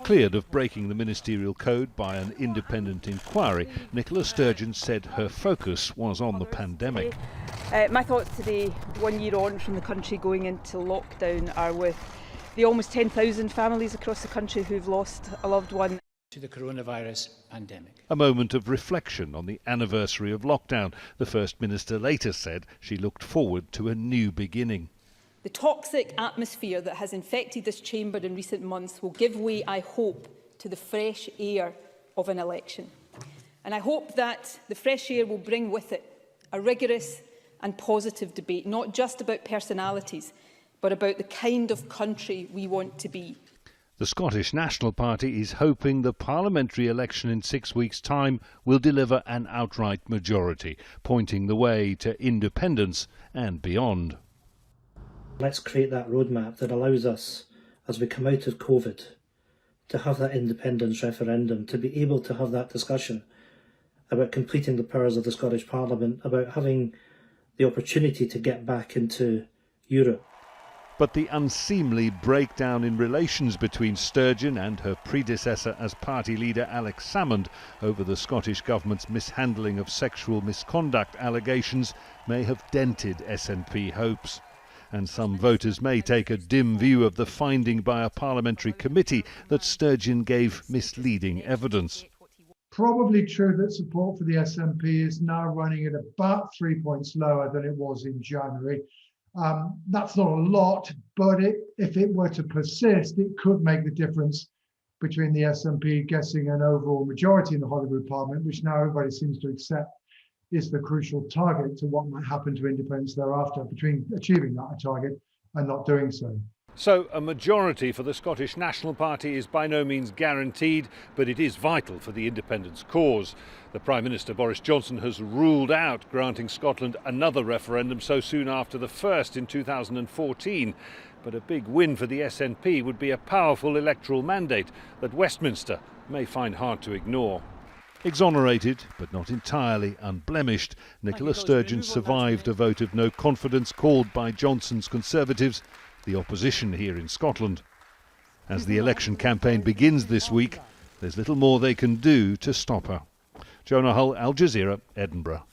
Cleared of breaking the ministerial code by an independent inquiry, Nicola Sturgeon said her focus was on the pandemic. My thoughts today, 1 year on from the country going into lockdown, are with the almost 10,000 families across the country who've lost a loved one to the coronavirus pandemic. A moment of reflection on the anniversary of lockdown. The First Minister later said she looked forward to a new beginning. The toxic atmosphere that has infected this chamber in recent months will give way, I hope, to the fresh air of an election. And I hope that the fresh air will bring with it a rigorous and positive debate, not just about personalities, but about the kind of country we want to be. The Scottish National Party is hoping the parliamentary election in 6 weeks' time will deliver an outright majority, pointing the way to independence and beyond. Let's create that roadmap that allows us, as we come out of COVID, to have that independence referendum, to be able to have that discussion about completing the powers of the Scottish Parliament, about having the opportunity to get back into Europe. But the unseemly breakdown in relations between Sturgeon and her predecessor as party leader Alex Salmond over the Scottish Government's mishandling of sexual misconduct allegations may have dented SNP hopes. And some voters may take a dim view of the finding by a parliamentary committee that Sturgeon gave misleading evidence. Probably true that support for the SNP is now running at about 3 points lower than it was in January. That's not a lot, but if it were to persist, it could make the difference between the SNP getting an overall majority in the Holyrood Parliament, which now everybody seems to accept is the crucial target to what might happen to independence thereafter, between achieving that target and not doing so. So a majority for the Scottish National Party is by no means guaranteed, but it is vital for the independence cause. The Prime Minister Boris Johnson has ruled out granting Scotland another referendum so soon after the first in 2014. But a big win for the SNP would be a powerful electoral mandate that Westminster may find hard to ignore. Exonerated, but not entirely unblemished, Nicola Sturgeon survived a vote of no confidence called by Johnson's Conservatives, the opposition here in Scotland. As the election campaign begins this week, there's little more they can do to stop her. Jonah, Al Jazeera, Edinburgh.